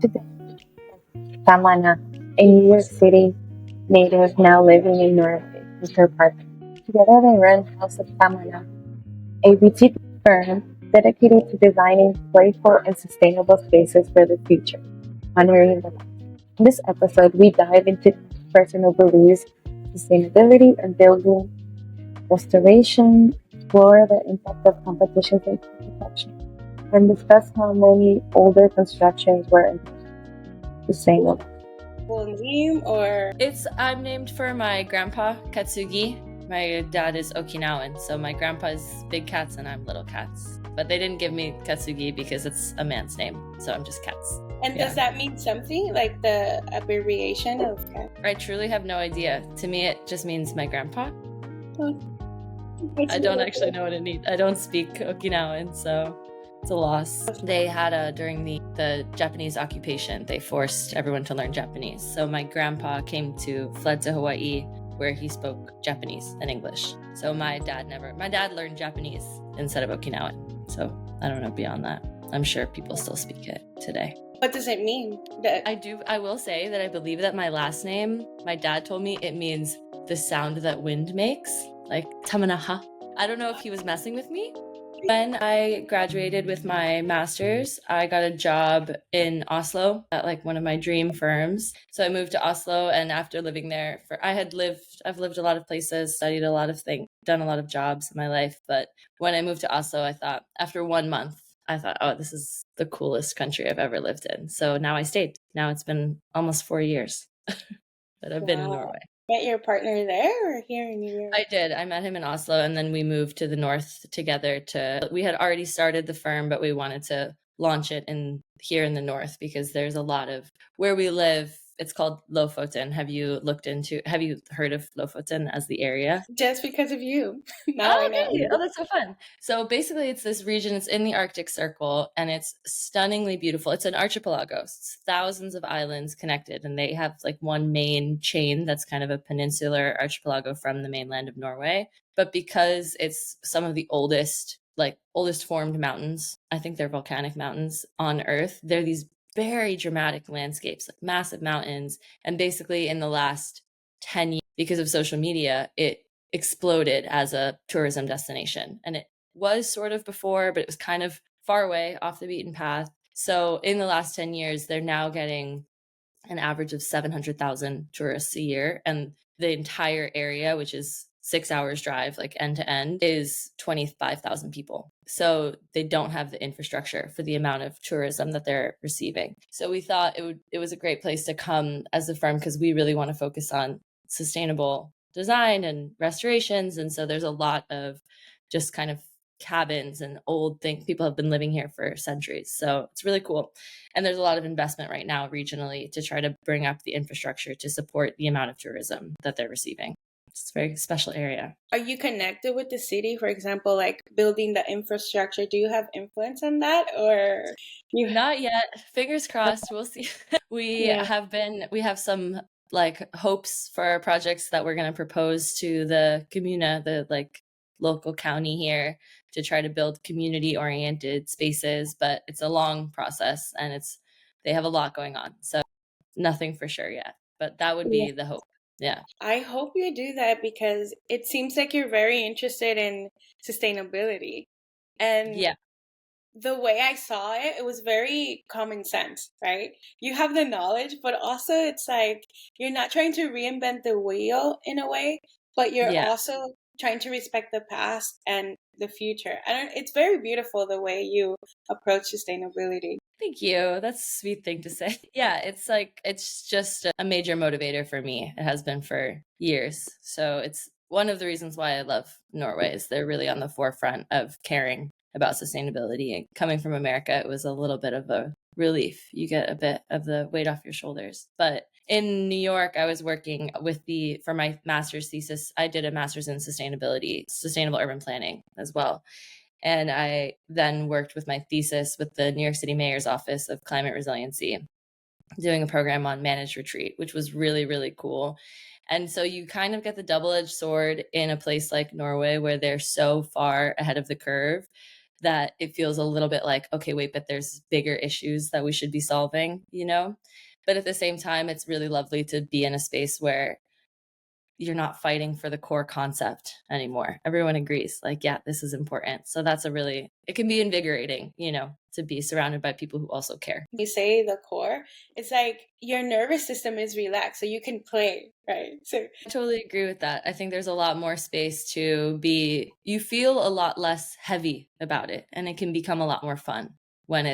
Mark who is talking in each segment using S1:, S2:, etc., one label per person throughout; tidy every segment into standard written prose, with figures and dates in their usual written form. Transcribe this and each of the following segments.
S1: Today, Tamana, a New York City native now living in Norway with her partner. Together they run House of Tamanaha, a boutique firm dedicated to designing playful and sustainable spaces for the future, honoring the past. In this episode, we dive into personal beliefs, sustainability, and building restoration, explore the impact of competitions and protection, and discuss how many older constructions were sustainable.
S2: Full name or
S3: I'm named for my grandpa, Katsugi. My dad is Okinawan, so my grandpa is Big Cats and I'm Little Cats. But they didn't give me Katsugi because it's a man's name, so I'm just Cats.
S2: and does that mean something like the abbreviation of cat?
S3: I truly have no idea. To me, it just means my grandpa.
S2: Oh,
S3: I don't actually know what it means. I don't speak Okinawan, so it's a loss. They had during the Japanese occupation, they forced everyone to learn Japanese. So my grandpa fled to Hawaii, where he spoke Japanese and English. So my dad learned Japanese instead of Okinawan. So I don't know beyond that. I'm sure people still speak it today.
S2: What does it mean?
S3: I will say that I believe that my last name, my dad told me it means the sound that wind makes, like Tamanaha. I don't know if he was messing with me. When I graduated with my master's, I got a job in Oslo at like one of my dream firms. So I moved to Oslo, and after living there I've lived a lot of places, studied a lot of things, done a lot of jobs in my life. But when I moved to Oslo, I thought after 1 month, oh, this is the coolest country I've ever lived in. So now I stayed. Now it's been almost 4 years that I've been in Norway.
S2: Met your partner there or here in New York?
S3: I did. I met him in Oslo, and then we moved to the north together. We had already started the firm, but we wanted to launch it here in the north because there's a lot of where we live. It's called Lofoten. Have you heard of Lofoten as the area?
S2: Just because of you.
S3: Oh, really? Oh, that's so fun. So basically it's this region, it's in the Arctic Circle, and it's stunningly beautiful. It's an archipelago. It's thousands of islands connected, and they have like one main chain that's kind of a peninsular archipelago from the mainland of Norway. But because it's some of the oldest formed mountains, I think they're volcanic mountains on Earth, they're these very dramatic landscapes, like massive mountains. And basically in the last 10 years, because of social media, it exploded as a tourism destination. And it was sort of before, but it was kind of far away off the beaten path. So in the last 10 years, they're now getting an average of 700,000 tourists a year. And the entire area, which is 6 hours drive, like end to end, is 25,000 people. So they don't have the infrastructure for the amount of tourism that they're receiving. So we thought it was a great place to come as a firm because we really want to focus on sustainable design and restorations. And so there's a lot of just kind of cabins and old things. People have been living here for centuries. So it's really cool. And there's a lot of investment right now regionally to try to bring up the infrastructure to support the amount of tourism that they're receiving. It's a very special area.
S2: Are you connected with the city, for example, like building the infrastructure? Do you have influence on that or you?
S3: Not yet. Fingers crossed. We'll see. We have some like hopes for our projects that we're going to propose to the Kommune, the like local county here, to try to build community oriented spaces, but it's a long process and they have a lot going on. So nothing for sure yet, but that would be the hope. Yeah.
S2: I hope you do that because it seems like you're very interested in sustainability. And
S3: yeah,
S2: the way I saw it, it was very common sense, right? You have the knowledge, but also it's like you're not trying to reinvent the wheel in a way, but you're also trying to respect the past and the future. It's very beautiful the way you approach sustainability.
S3: Thank you. That's a sweet thing to say. Yeah, it's just a major motivator for me. It has been for years. So it's one of the reasons why I love Norway is they're really on the forefront of caring about sustainability. And coming from America, it was a little bit of a relief. You get a bit of the weight off your shoulders. But in New York, I was working for my master's thesis. I did a master's in sustainable urban planning as well. And I then worked with my thesis with the New York City Mayor's Office of Climate Resiliency, doing a program on managed retreat, which was really, really cool. And so you kind of get the double-edged sword in a place like Norway where they're so far ahead of the curve that it feels a little bit like, okay, wait, but there's bigger issues that we should be solving, you know? But at the same time, it's really lovely to be in a space where you're not fighting for the core concept anymore. Everyone agrees, like, yeah, this is important. So that's it can be invigorating, you know, to be surrounded by people who also care.
S2: You say the core, it's like your nervous system is relaxed, so you can play, right? So
S3: I totally agree with that. I think there's a lot more space to you feel a lot less heavy about it, and it can become a lot more fun when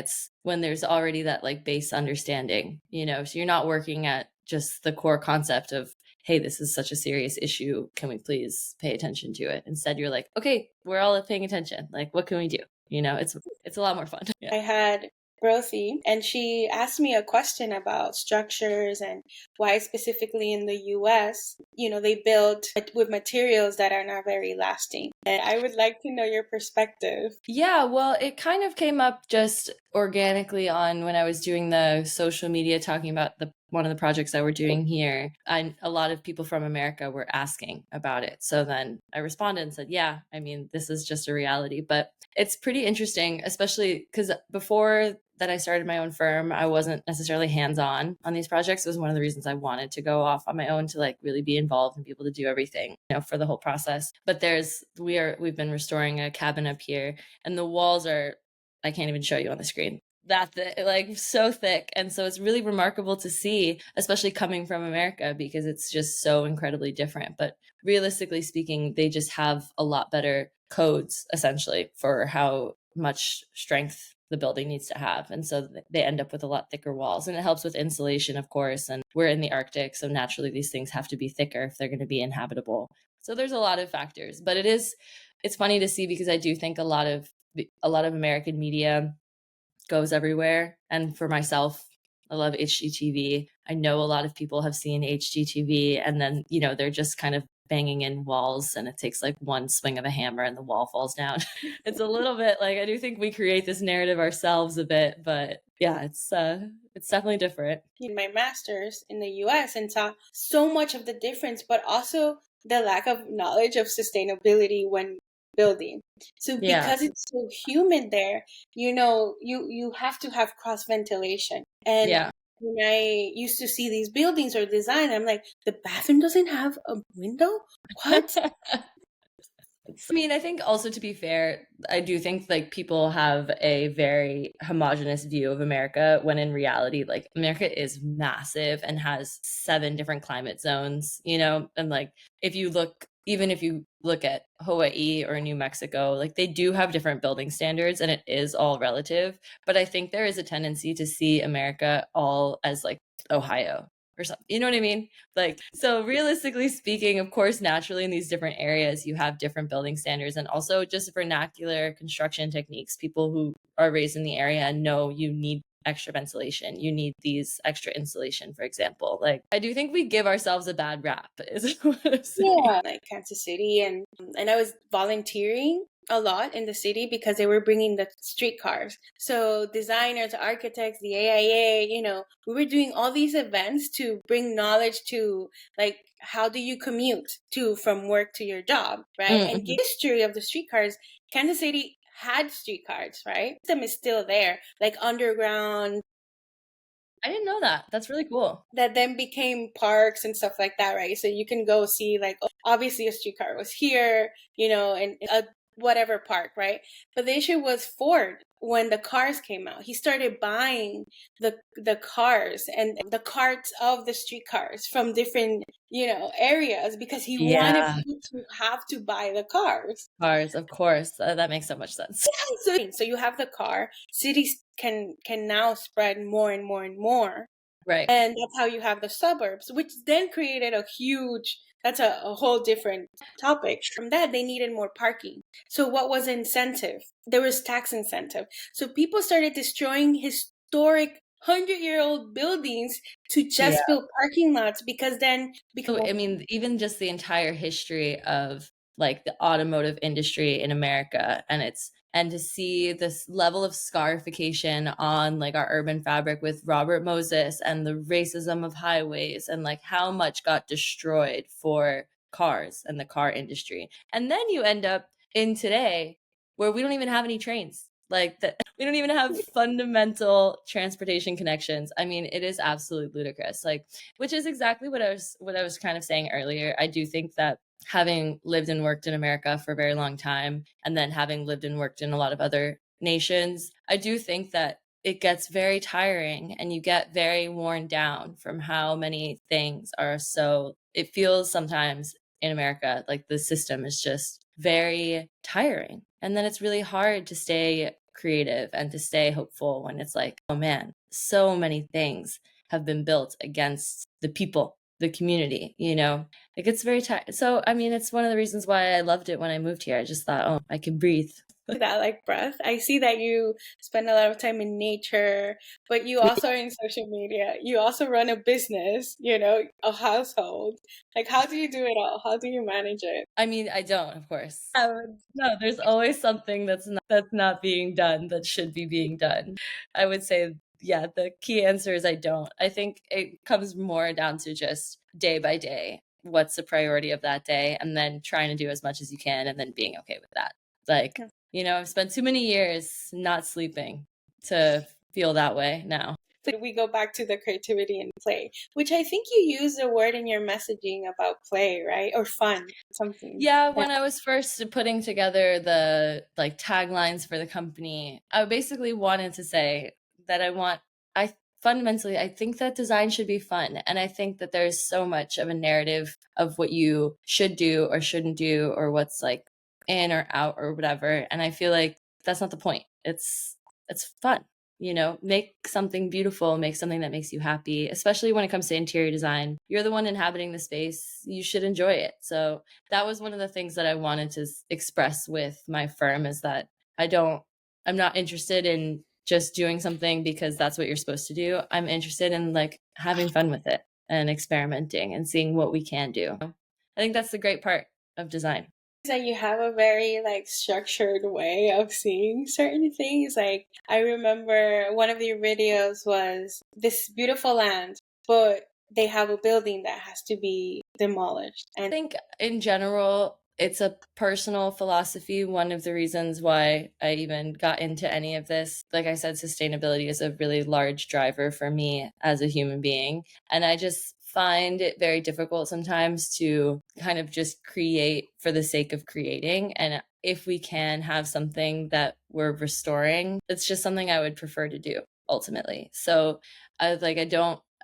S3: there's already that like base understanding, you know, so you're not working at just the core concept of, hey, this is such a serious issue, can we please pay attention to it? Instead, you're like, okay, we're all paying attention, like, what can we do? You know, it's a lot more fun.
S2: I had Brothy, and she asked me a question about structures and why specifically in the US, you know, they build with materials that are not very lasting. And I would like to know your perspective.
S3: Yeah, well, it kind of came up just organically on when I was doing the social media talking about one of the projects that we're doing here. A lot of people from America were asking about it. So then I responded and said, yeah, I mean, this is just a reality. But it's pretty interesting, especially because before that I started my own firm, I wasn't necessarily hands-on on these projects. It was one of the reasons I wanted to go off on my own to like really be involved and be able to do everything, you know, for the whole process. But we've been restoring a cabin up here, and the walls are, I can't even show you on the screen, that like so thick. And so it's really remarkable to see, especially coming from America, because it's just so incredibly different. But realistically speaking, they just have a lot better codes essentially for how much strength the building needs to have. And so they end up with a lot thicker walls, and it helps with insulation, of course. And we're in the Arctic, so naturally these things have to be thicker if they're going to be inhabitable. So there's a lot of factors, but it's funny to see, because I do think a lot of American media goes everywhere. And for myself, I love HGTV. I know a lot of people have seen HGTV, and then, you know, they're just kind of banging in walls, and it takes like one swing of a hammer and the wall falls down. It's a little bit like, I do think we create this narrative ourselves a bit, but yeah, it's definitely different.
S2: In my master's in the US, and saw so much of the difference, but also the lack of knowledge of sustainability when building. So because it's so humid there, you know, you have to have cross ventilation. And when I used to see these buildings or design, I'm like, the bathroom doesn't have a window? What?
S3: I mean, I think also, to be fair, I do think like people have a very homogenous view of America, when in reality, like, America is massive and has 7 different climate zones, you know, and like even if you look at Hawaii or New Mexico, like, they do have different building standards, and it is all relative. But I think there is a tendency to see America all as like Ohio or something, you know what I mean? Like, so realistically speaking, of course, naturally in these different areas, you have different building standards, and also just vernacular construction techniques. People who are raised in the area know you need extra ventilation, you need these extra insulation, for example. Like, I do think we give ourselves a bad rap, is what I'm saying.
S2: Yeah, like Kansas City, and I was volunteering a lot in the city because they were bringing the streetcars. So designers, architects, the AIA, you know, we were doing all these events to bring knowledge to, like, how do you commute from work to your job, right? Mm-hmm. And the history of the streetcars. Kansas City had streetcars, right? The system is still there, like underground.
S3: I didn't know that. That's really cool.
S2: That then became parks and stuff like that, right? So you can go see, like, obviously a streetcar was here, you know, and a whatever park, right? But the issue was Ford. When the cars came out, he started buying the cars and the carts of the streetcars from different, you know, areas, because he wanted people to have to buy the cars.
S3: Cars, of course. That makes so much sense.
S2: Yeah, so you have the car. Cities can now spread more and more and more.
S3: Right.
S2: And that's how you have the suburbs, which then created that's a whole different topic. From that, they needed more parking. So what was incentive? There was tax incentive. So people started destroying historic 100-year-old buildings to just build parking lots, because then...
S3: I mean, even just the entire history of like the automotive industry in America, and to see this level of scarification on like our urban fabric with Robert Moses and the racism of highways, and like how much got destroyed for cars and the car industry. And then you end up in today where we don't even have any trains. Like that, we don't even have fundamental transportation connections. I mean, it is absolutely ludicrous. Like, which is exactly what I was kind of saying earlier. I do think that having lived and worked in America for a very long time, and then having lived and worked in a lot of other nations, I do think that it gets very tiring and you get very worn down from how many things are so, it feels sometimes in America like the system is just very tiring. And then it's really hard to stay creative and to stay hopeful when it's like, oh man, so many things have been built against the people, the community, you know? It gets very tired. So, I mean, it's one of the reasons why I loved it when I moved here. I just thought, oh, I can breathe.
S2: That like breath. I see that you spend a lot of time in nature, but you also are in social media. You also run a business, you know, a household. Like, how do you do it all? How do you manage it?
S3: I mean, I don't, of course. No, there's always something that's not being done that should be being done. I would say, yeah, the key answer is I don't. I think it comes more down to just day by day, what's the priority of that day, and then trying to do as much as you can and then being okay with that. Like, you know, I've spent too many years not sleeping to feel that way now.
S2: So we go back to the creativity and play, which I think you use a word in your messaging about play, right? Or fun, something.
S3: Yeah, when I was first putting together the like taglines for the company, I basically wanted to say that I fundamentally, I think that design should be fun. And I think that there's so much of a narrative of what you should do or shouldn't do or what's like in or out or whatever. And I feel like that's not the point. It's fun. You know, make something beautiful, make something that makes you happy, especially when it comes to interior design. You're the one inhabiting the space. You should enjoy it. So that was one of the things that I wanted to express with my firm, is that I'm not interested in just doing something because that's what you're supposed to do. I'm interested in like having fun with it and experimenting and seeing what we can do. I think that's the great part of design.
S2: That you have a very like structured way of seeing certain things. Like I remember one of your videos was this beautiful land, but they have a building that has to be demolished. And
S3: I think in general, it's a personal philosophy. One of the reasons why I even got into any of this, like I said, sustainability is a really large driver for me as a human being. And I just find it very difficult sometimes to kind of just create for the sake of creating. And if we can have something that we're restoring, it's just something I would prefer to do ultimately. So I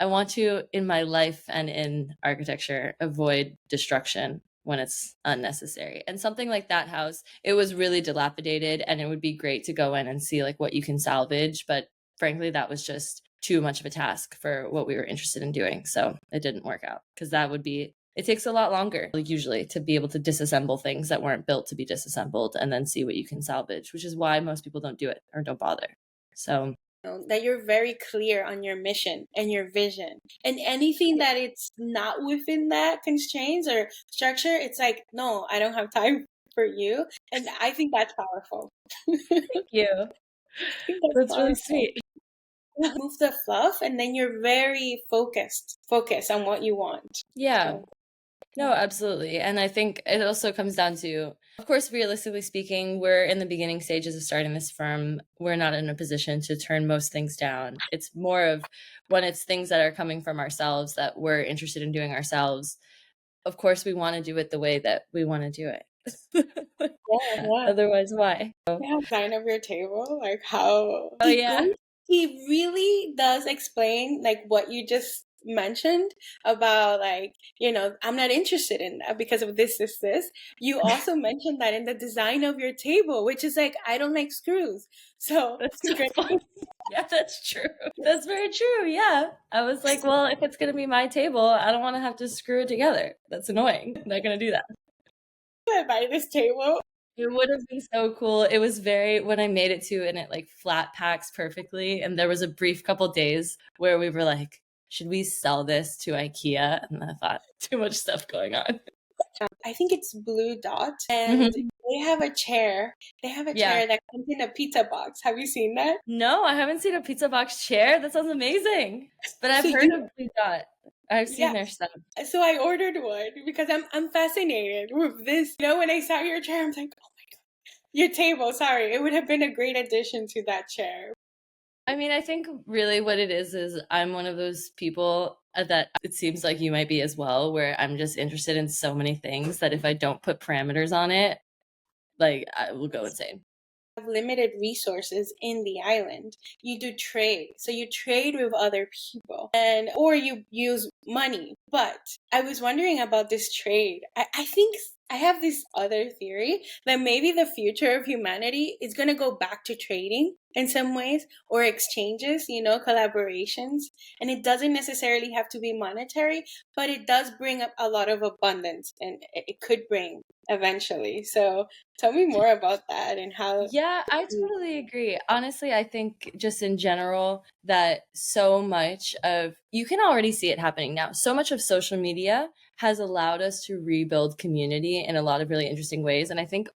S3: want to, in my life and in architecture, avoid destruction when it's unnecessary. And something like that house, it was really dilapidated, and it would be great to go in and see like what you can salvage. But frankly, that was just too much of a task for what we were interested in doing. So it didn't work out, because it takes a lot longer usually to be able to disassemble things that weren't built to be disassembled and then see what you can salvage, which is why most people don't do it or don't bother. So
S2: that you're very clear on your mission and your vision, and anything that it's not within that constraints or structure, it's like, no, I don't have time for you. And I think that's powerful.
S3: Thank you. That's really sweet.
S2: Move the fluff, and then you're very focused on what you want.
S3: Yeah.
S2: So.
S3: No, absolutely. And I think it also comes down to, of course, realistically speaking, we're in the beginning stages of starting this firm. We're not in a position to turn most things down. It's more of when it's things that are coming from ourselves that we're interested in doing ourselves. Of course, we want to do it the way that we want to do it.
S2: Yeah.
S3: Otherwise, why?
S2: Yeah, design of your table, like how
S3: yeah.
S2: He really does explain like what you just mentioned about, like, you know, I'm not interested in that because of this. You also mentioned that in the design of your table, which is like, I don't like screws. So
S3: that's so funny. Yeah, that's true. That's very true. Yeah. I was like, well, if it's going to be my table, I don't want to have to screw it together. That's annoying. I'm not going to do that.
S2: I buy this table.
S3: It would have been so cool. It was when I made it to, and it like flat packs perfectly. And there was a brief couple days where we were like, should we sell this to IKEA? And I thought, too much stuff going on.
S2: I think it's Blue Dot, and they have a chair. They have a chair that comes in a pizza box. Have you seen that?
S3: No, I haven't seen a pizza box chair. That sounds amazing. But I've heard of Blue Dot. I've seen their stuff.
S2: So I ordered one because I'm fascinated with this. You know, when I saw your chair, I'm like, oh my God. Your table, sorry. It would have been a great addition to that chair.
S3: I mean, I think really what it is I'm one of those people that it seems like you might be as well, where I'm just interested in so many things that if I don't put parameters on it, like I will go insane.
S2: Have limited resources in the island. You do trade. So you trade with other people and or you use money. But I was wondering about this trade. I think I have this other theory that maybe the future of humanity is going to go back to trading in some ways or exchanges, collaborations. And it doesn't necessarily have to be monetary, but it does bring up a lot of abundance and it could bring eventually. So tell me more about that and how.
S3: Yeah, I totally agree. Honestly, I think just in general that so much of you can already see it happening now. So much of social media has allowed us to rebuild community in a lot of really interesting ways. And I think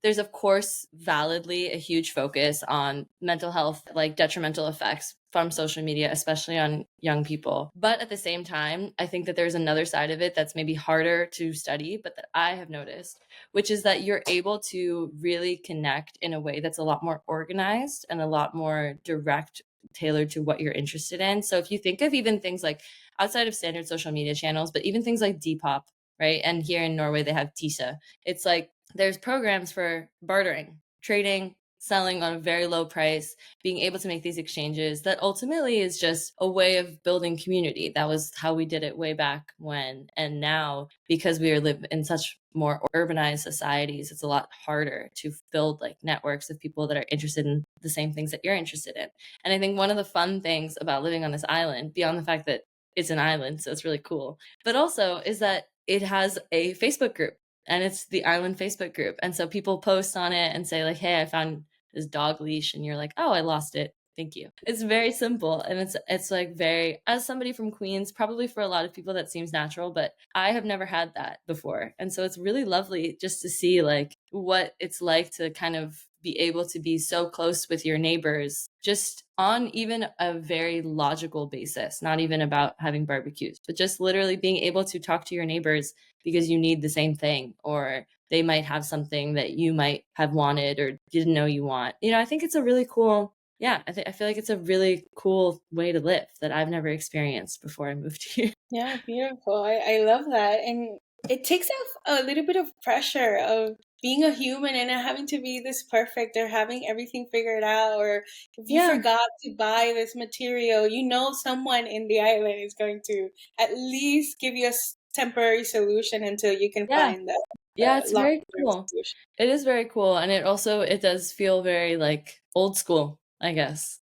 S3: there's of course validly a huge focus on mental health, like detrimental effects from social media, especially on young people. But at the same time, I think that there's another side of it that's maybe harder to study, but that I have noticed, which is that you're able to really connect in a way that's a lot more organized and a lot more direct, tailored to what you're interested in. So if you think of even things like outside of standard social media channels, but even things like Depop, right? And here in Norway, they have TISA. It's like there's programs for bartering, trading, selling on a very low price, being able to make these exchanges that ultimately is just a way of building community. That was how we did it way back when. And now, because we live in such more urbanized societies, it's a lot harder to build like networks of people that are interested in the same things that you're interested in. And I think one of the fun things about living on this island, beyond the fact that it's an island, so it's really cool, but also is that it has a Facebook group, and it's the island Facebook group. And so people post on it and say like, hey, I found this dog leash, and you're like, oh, I lost it, thank you. It's very simple, and it's like very, as somebody from Queens, probably for a lot of people that seems natural, but I have never had that before. And so it's really lovely just to see like what it's like to kind of be able to be so close with your neighbors, just on even a very logical basis, not even about having barbecues, but just literally being able to talk to your neighbors because you need the same thing, or they might have something that you might have wanted or didn't know you want. I think it's a really cool, I feel like it's a really cool way to live that I've never experienced before I moved here.
S2: Yeah, beautiful. I love that. And it takes off a little bit of pressure of being a human and not having to be this perfect or having everything figured out. Or if you forgot to buy this material, someone in the island is going to at least give you a temporary solution until you can find that.
S3: Yeah, it's very cool.
S2: Solution.
S3: It is very cool. And it does feel very like old school, I guess,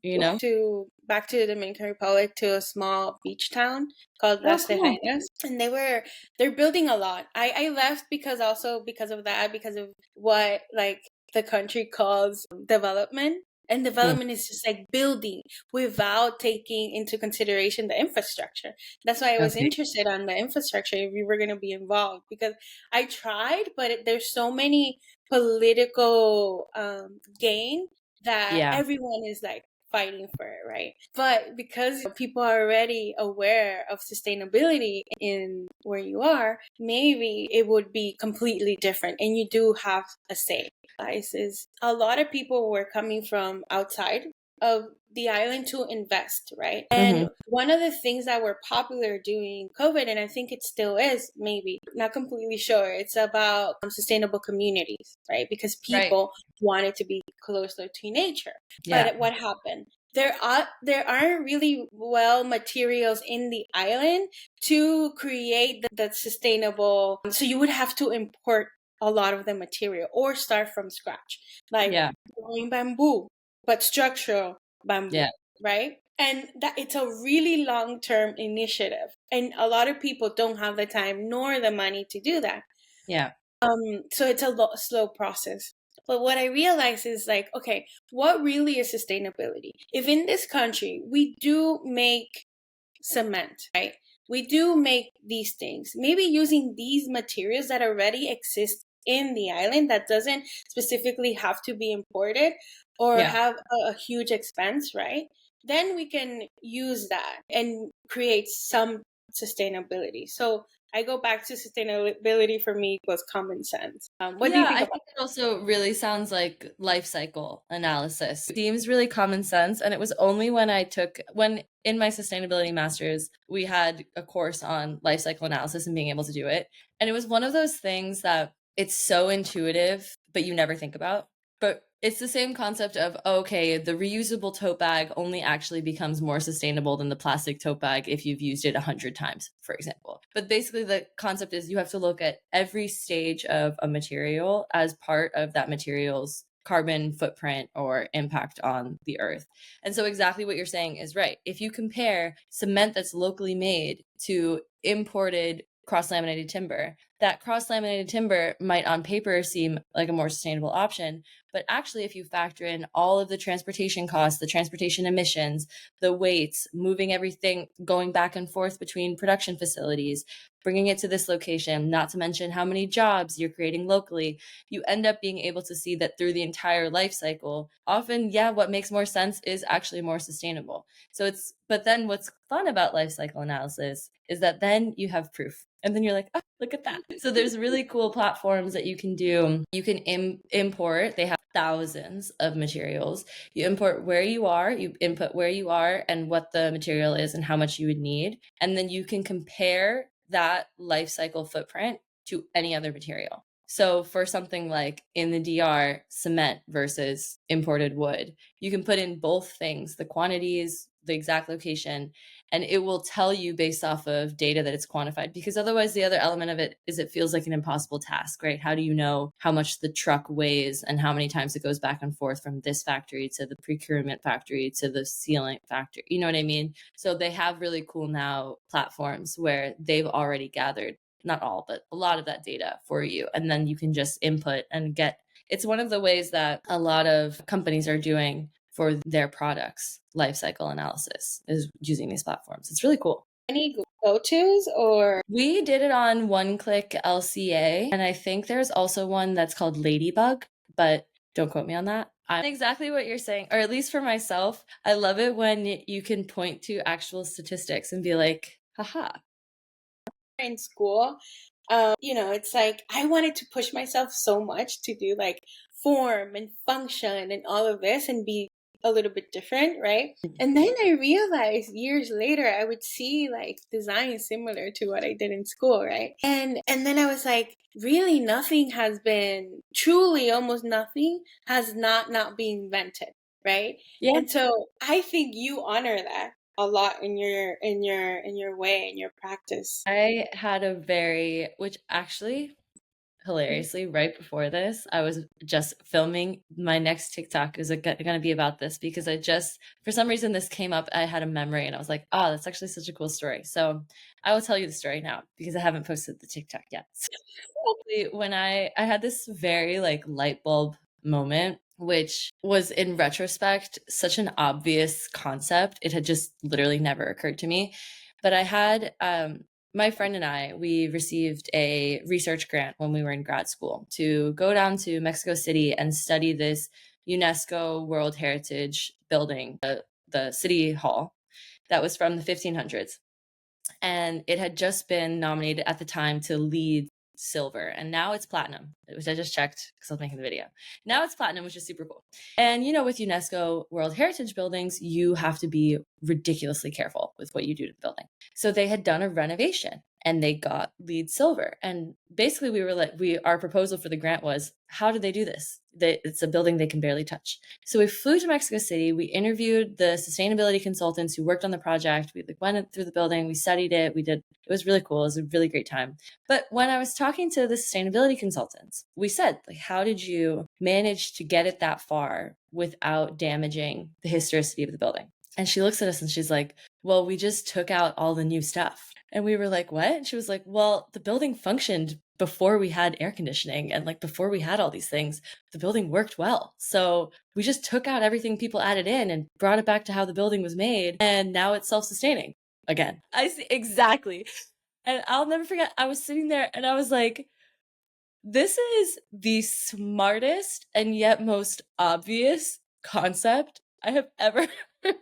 S2: Back to the Dominican Republic, to a small beach town called Las Tejadas. And they're building a lot. I left because of that, because of what like the country calls development. And development is just like building without taking into consideration the infrastructure. That's why I was interested on the infrastructure if we were going to be involved, because I tried, but there's so many political gain that everyone is like fighting for it, right? But because people are already aware of sustainability in where you are, maybe it would be completely different and you do have a say. Is a lot of people were coming from outside of the island to invest, right? And one of the things that were popular during COVID, and I think it still is, maybe not completely sure, it's about sustainable communities, right? Because people wanted to be closer to nature. But what happened? There aren't really materials in the island to create the sustainable. So you would have to import a lot of the material or start from scratch, like growing bamboo, but structural bamboo, right? And that it's a really long-term initiative, and a lot of people don't have the time nor the money to do that. So it's a slow process. But what I realize is like, okay, what really is sustainability? If in this country we do make cement, right? We do make these things, maybe using these materials that already exist in the island, that doesn't specifically have to be imported or have a huge expense, right? Then we can use that and create some sustainability. So I go back to sustainability for me equals common sense. What do you think
S3: I
S2: about
S3: think it also really sounds like life cycle analysis. It seems really common sense. And it was only when when in my sustainability master's, we had a course on life cycle analysis and being able to do it. And it was one of those things that it's so intuitive, but you never think about. But it's the same concept of, okay, the reusable tote bag only actually becomes more sustainable than the plastic tote bag if you've used it 100 times, for example. But basically, the concept is you have to look at every stage of a material as part of that material's carbon footprint or impact on the earth. And so exactly what you're saying is right. If you compare cement that's locally made to imported cross-laminated timber, that cross-laminated timber might on paper seem like a more sustainable option, but actually if you factor in all of the transportation costs, the transportation emissions, the weights, moving everything, going back and forth between production facilities, bringing it to this location, not to mention how many jobs you're creating locally, you end up being able to see that through the entire life cycle, often, what makes more sense is actually more sustainable. But then what's fun about life cycle analysis is that then you have proof. And then you're like, oh, look at that. So there's really cool platforms that you can do. You can import. They have thousands of materials. You import where you are, you input where you are and what the material is and how much you would need. And then you can compare that life cycle footprint to any other material. So for something like in the DR, cement versus imported wood, you can put in both things, the quantities, the exact location, and it will tell you based off of data that it's quantified. Because otherwise, the other element of it is it feels like an impossible task, right? How do you know how much the truck weighs and how many times it goes back and forth from this factory to the procurement factory to the sealant factory? You know what I mean? So they have really cool now platforms where they've already gathered not all, but a lot of that data for you. And then you can just input and it's one of the ways that a lot of companies are doing for their products life cycle analysis is using these platforms. It's really cool.
S2: any go-tos or?
S3: We did it on One Click LCA, and I think there's also one that's called Ladybug, but don't quote me on that. I exactly what you're saying, or at least for myself, I love it when you can point to actual statistics and be like, haha.
S2: In school, it's like I wanted to push myself so much to do like form and function and all of this and be a little bit different, right? And then I realized years later I would see like design similar to what I did in school, right? And then I was like, really nothing has been truly almost nothing has not been invented, right?
S3: Yeah.
S2: And so I think you honor that a lot in your way, in your practice.
S3: I had which actually hilariously, right before this, I was just filming my next TikTok is going to be about this because for some reason, this came up. I had a memory and I was like, oh, that's actually such a cool story. So I will tell you the story now because I haven't posted the TikTok yet. So when I had this very like light bulb moment, which was in retrospect such an obvious concept. It had just literally never occurred to me. But I had my friend and I, we received a research grant when we were in grad school to go down to Mexico City and study this UNESCO World Heritage building, the city hall that was from the 1500s. And it had just been nominated at the time to lead silver, and now it's platinum, which I just checked because I was making the video. Now it's platinum, which is super cool. And with UNESCO World Heritage buildings, you have to be ridiculously careful with what you do to the building. So they had done a renovation and they got lead silver. And basically we were like, our proposal for the grant was, how did they do this? It's a building they can barely touch. So we flew to Mexico City. We interviewed the sustainability consultants who worked on the project. We went through the building. We studied it. It was really cool. It was a really great time. But when I was talking to the sustainability consultants, we said, like, how did you manage to get it that far without damaging the historicity of the building? And she looks at us and she's like, well, we just took out all the new stuff. And we were like, what? And she was like, well, the building functioned before we had air conditioning and like before we had all these things, the building worked well. So we just took out everything people added in and brought it back to how the building was made. And now it's self-sustaining again. I see exactly. And I'll never forget, I was sitting there and I was like, this is the smartest and yet most obvious concept I have ever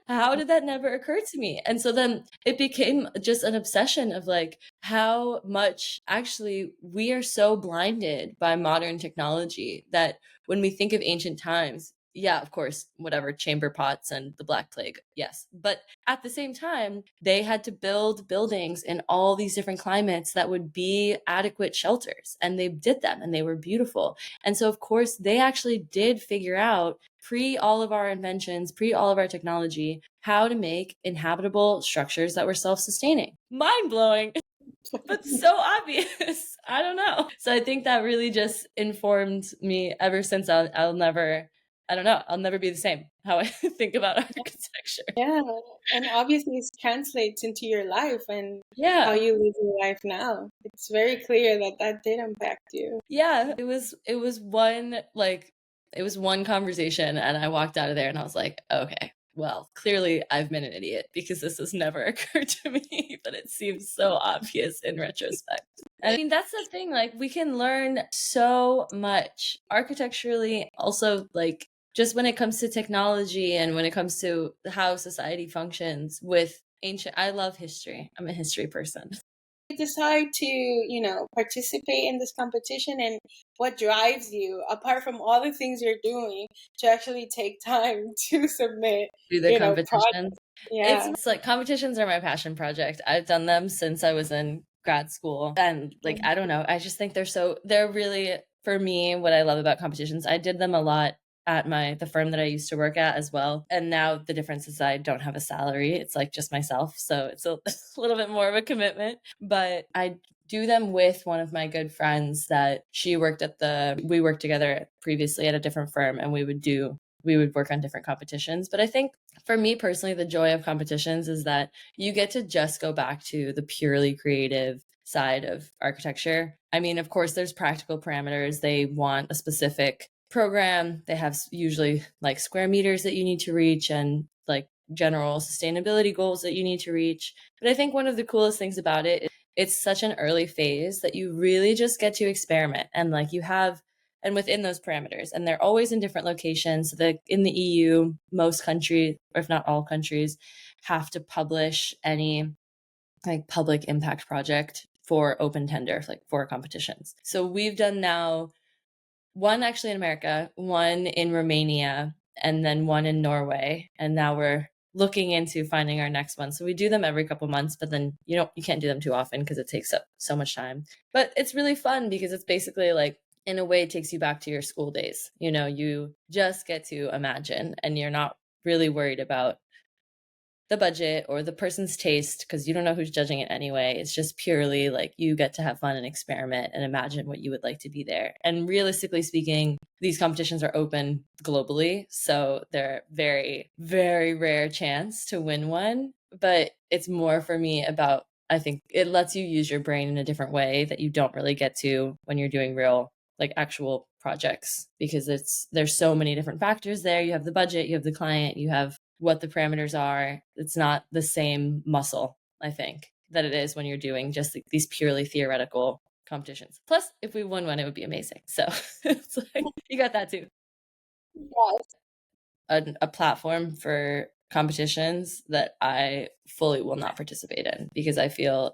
S3: How did that never occur to me? And so then it became just an obsession of like how much actually we are so blinded by modern technology that when we think of ancient times, yeah, of course, whatever, chamber pots and the Black Plague, yes. But at the same time, they had to build buildings in all these different climates that would be adequate shelters. And they did them and they were beautiful. And so, of course, they actually did figure out pre all of our inventions, pre all of our technology, how to make inhabitable structures that were self-sustaining. Mind blowing, but so obvious. I don't know. So I think that really just informed me ever since. I'll never, I don't know, I'll never be the same how I think about architecture.
S2: Yeah, and obviously it translates into your life and how
S3: Yeah.
S2: you live your life now. It's very clear that that did impact you.
S3: Yeah. It was one conversation and I walked out of there and I was like, okay, well, clearly I've been an idiot because this has never occurred to me, but it seems so obvious in retrospect. And I mean, that's the thing, like we can learn so much architecturally, also like just when it comes to technology and when it comes to how society functions with ancient. I love history. I'm a history person.
S2: You decide to participate in this competition, and what drives you, apart from all the things you're doing, to actually take time to submit,
S3: Do the
S2: projects?
S3: competitions.
S2: Yeah.
S3: It's like competitions are my passion project. I've done them since I was in grad school. And like, I don't know, I just think they're really, for me, what I love about competitions. I did them a lot at the firm that I used to work at as well. And now the difference is I don't have a salary. It's like just myself. So it's a little bit more of a commitment, but I do them with one of my good friends that we worked together previously at a different firm, and we would work on different competitions. But I think for me personally, the joy of competitions is that you get to just go back to the purely creative side of architecture. I mean, of course, there's practical parameters. They want a specific program. They have usually like square meters that you need to reach and like general sustainability goals that you need to reach. But I think one of the coolest things about it is it's such an early phase that you really just get to experiment, and like and within those parameters, and they're always in different locations. So in the EU, most countries, or if not all countries, have to publish any like public impact project for open tender, like for competitions. So we've done now one actually in America, one in Romania, and then one in Norway. And now we're looking into finding our next one. So we do them every couple months, but then you can't do them too often because it takes up so much time. But it's really fun because it's basically like, in a way, it takes you back to your school days. You just get to imagine, and you're not really worried about the budget or the person's taste because you don't know who's judging it anyway. It's just purely like you get to have fun and experiment and imagine what you would like to be there. And realistically speaking, these competitions are open globally, so they're very, very rare chance to win one. But it's more for me about, I think it lets you use your brain in a different way that you don't really get to when you're doing real, like actual projects, because there's so many different factors there. You have the budget, you have the client, you have what the parameters are. It's not the same muscle, I think, that it is when you're doing just like these purely theoretical competitions. Plus, if we won one, it would be amazing. So it's like, you got that too.
S2: Yes.
S3: A platform for competitions that I fully will not participate in because I feel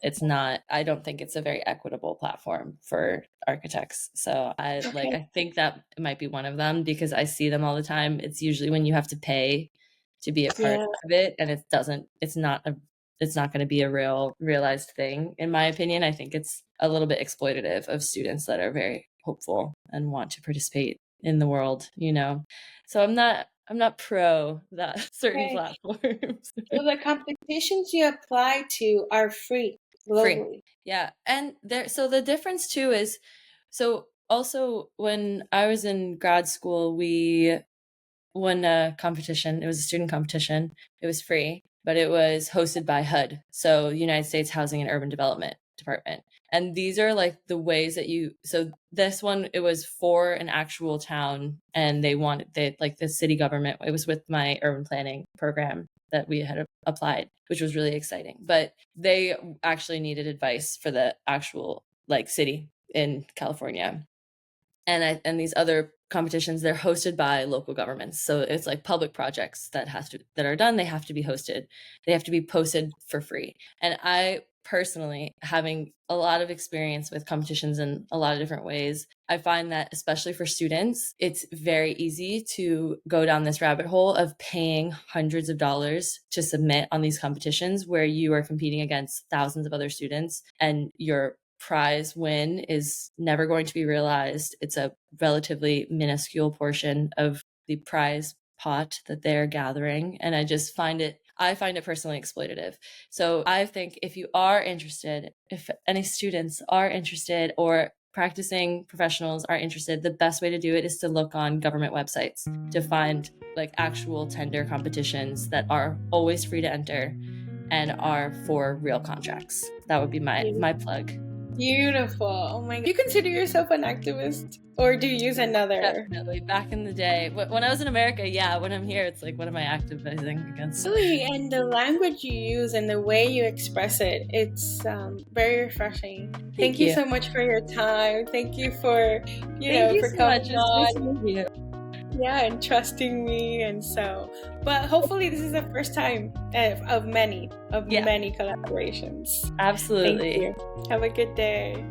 S3: I don't think it's a very equitable platform for architects. So I think that might be one of them because I see them all the time. It's usually when you have to pay to be a part of it, and it's not going to be a realized thing. In my opinion, I think it's a little bit exploitative of students that are very hopeful and want to participate in the world, So I'm not pro that certain platforms.
S2: So the competitions you apply to are free globally.
S3: Free. Yeah. And so the difference too is, so also when I was in grad school, we won a competition. It was a student competition. It was free, but it was hosted by HUD. So United States Housing and Urban Development Department. And these are like the ways that so this one, it was for an actual town, and like the city government, it was with my urban planning program that we had applied, which was really exciting. But they actually needed advice for the actual like city in California. And these other competitions, they're hosted by local governments. So it's like public projects that are done. They have to be hosted. They have to be posted for free. And I personally, having a lot of experience with competitions in a lot of different ways, I find that especially for students, it's very easy to go down this rabbit hole of paying hundreds of dollars to submit on these competitions where you are competing against thousands of other students and your prize win is never going to be realized. It's a relatively minuscule portion of the prize pot that they're gathering. And I find it personally exploitative. So I think if you are interested, if any students are interested or practicing professionals are interested, the best way to do it is to look on government websites to find like actual tender competitions that are always free to enter and are for real contracts. That would be my plug.
S2: Beautiful. Oh my God. Do you consider yourself an activist, or do you use another?
S3: Definitely. Back in the day, when I was in America, yeah. When I'm here, it's like, what am I activizing against?
S2: Really, and the language you use and the way you express it, it's very refreshing. Thank you so much for your time. Thank you for for coming on. Yeah, and trusting me, and so. But hopefully, this is the first time of many collaborations.
S3: Absolutely.
S2: Thank you. Have a good day.